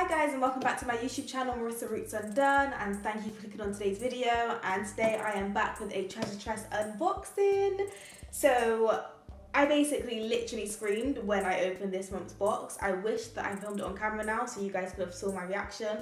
Hi guys, and welcome back to my YouTube channel, Marissa Roots Undone, and thank you for clicking on today's video. And today I am back with a treasure tress unboxing. So I basically literally screamed when I opened this month's box. I wish that I filmed it on camera now so you guys could have saw my reaction,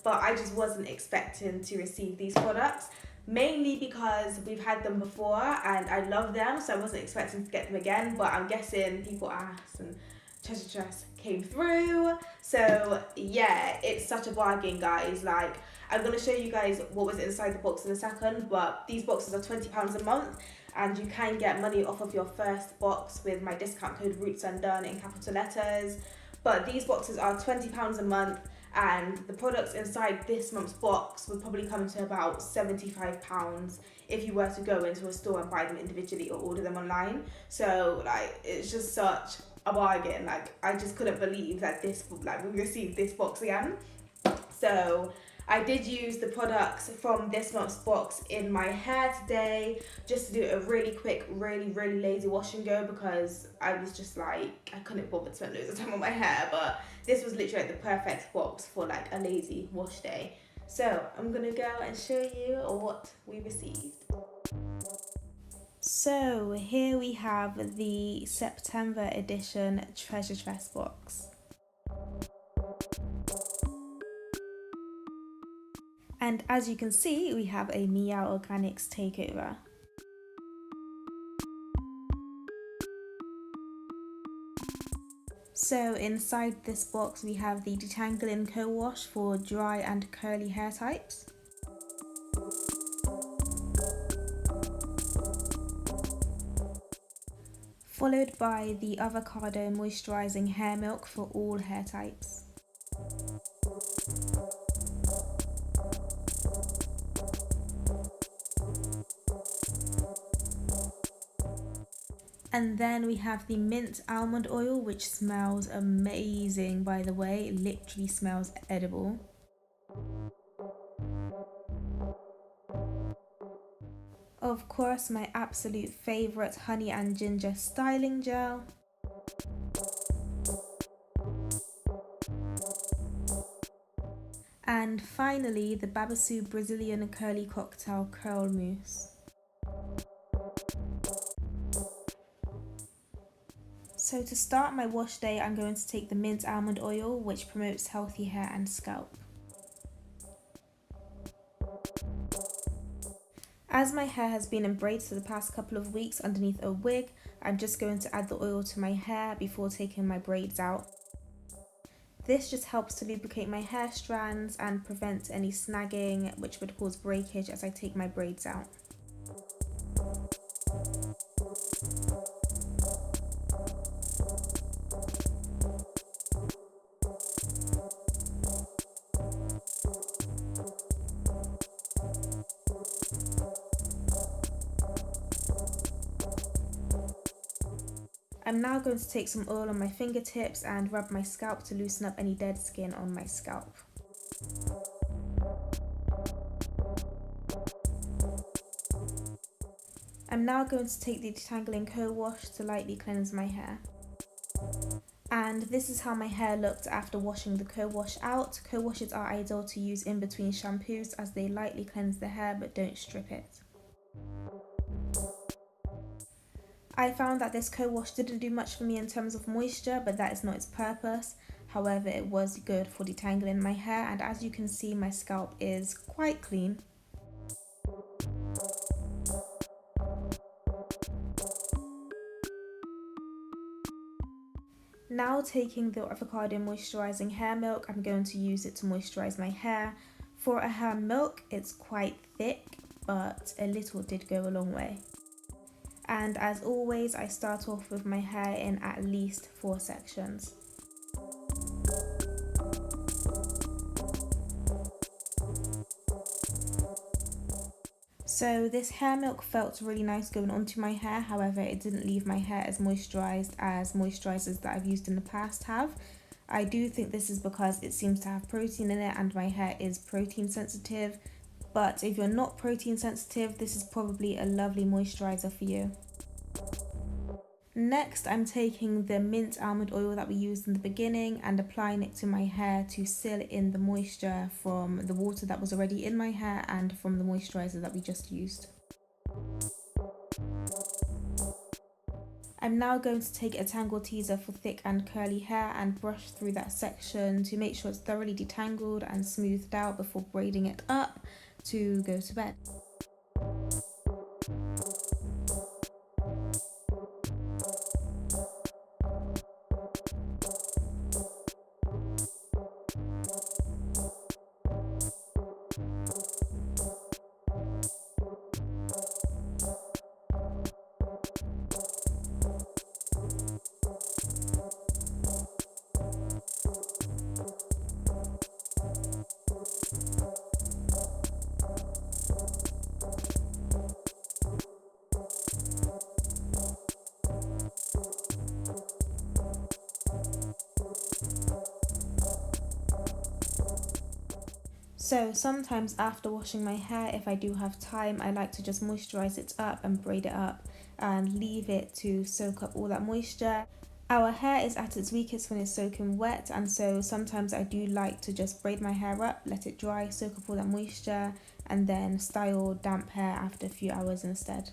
but I just wasn't expecting to receive these products, mainly because we've had them before and I love them, so I wasn't expecting to get them again. But I'm guessing people asked and treasure tress came through. So yeah, it's such a bargain, guys. Like, I'm gonna show you guys what was inside the box in a second, but these boxes are £20 a month, and you can get money off of your first box with my discount code Roots Undone in capital letters. But these boxes are £20 a month, and the products inside this month's box would probably come to about £75 if you were to go into a store and buy them individually or order them online. So like, it's just such a bargain. Like, I just couldn't believe that we received this box again. So I did use the products from this month's box in my hair today, just to do a really quick, really lazy wash and go, because I was just like, I couldn't bother to spend loads of time on my hair. But this was literally like the perfect box for like a lazy wash day. So I'm gonna go and show you what we received. So here we have the September edition treasure tress box. And as you can see, we have a Mielle Organics takeover. So inside this box we have the Detangling Co-Wash for dry and curly hair types. Followed by the Avocado Moisturising Hair Milk for all hair types. And then we have the Mint Almond Oil, which smells amazing, by the way. It literally smells edible. Of course, my absolute favourite Honey and Ginger Styling Gel. And finally, the Babassu Brazilian Curly Cocktail Curl Mousse. So to start my wash day, I'm going to take the Mint Almond Oil, which promotes healthy hair and scalp. As my hair has been in braids for the past couple of weeks underneath a wig, I'm just going to add the oil to my hair before taking my braids out. This just helps to lubricate my hair strands and prevent any snagging, which would cause breakage as I take my braids out. I'm now going to take some oil on my fingertips and rub my scalp to loosen up any dead skin on my scalp. I'm now going to take the Detangling Co-Wash to lightly cleanse my hair. And this is how my hair looked after washing the co-wash out. Co-washes are ideal to use in between shampoos as they lightly cleanse the hair but don't strip it. I found that this co-wash didn't do much for me in terms of moisture, but that is not its purpose. However, it was good for detangling my hair, and as you can see, my scalp is quite clean. Now taking the Avocado Moisturising Hair Milk, I'm going to use it to moisturise my hair. For a hair milk, it's quite thick, but a little did go a long way. And as always, I start off with my hair in at least 4 sections. So this hair milk felt really nice going onto my hair, however it didn't leave my hair as moisturised as moisturisers that I've used in the past have. I do think this is because it seems to have protein in it and my hair is protein sensitive. But if you're not protein sensitive, this is probably a lovely moisturiser for you. Next, I'm taking the mint almond oil that we used in the beginning and applying it to my hair to seal in the moisture from the water that was already in my hair and from the moisturiser that we just used. I'm now going to take a tangle teaser for thick and curly hair and brush through that section to make sure it's thoroughly detangled and smoothed out before braiding it up to go to bed. So sometimes after washing my hair, if I do have time, I like to just moisturize it up and braid it up and leave it to soak up all that moisture. Our hair is at its weakest when it's soaking wet, and so sometimes I do like to just braid my hair up, let it dry, soak up all that moisture, and then style damp hair after a few hours instead.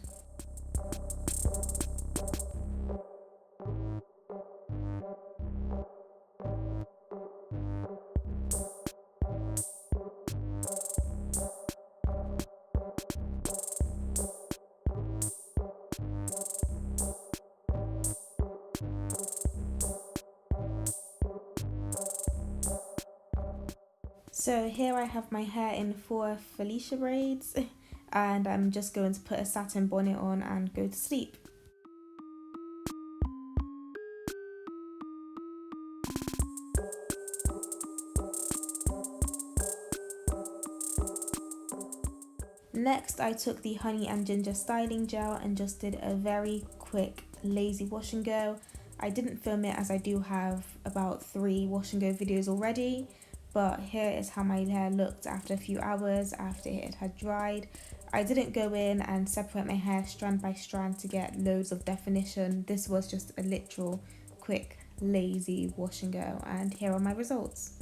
So here I have my hair in 4 Felicia braids and I'm just going to put a satin bonnet on and go to sleep. Next, I took the honey and ginger styling gel and just did a very quick lazy wash and go. I didn't film it as I do have about 3 wash and go videos already, but here is how my hair looked after a few hours after it had dried. I didn't go in and separate my hair strand by strand to get loads of definition. This was just a literal quick lazy wash and go, and here are my results.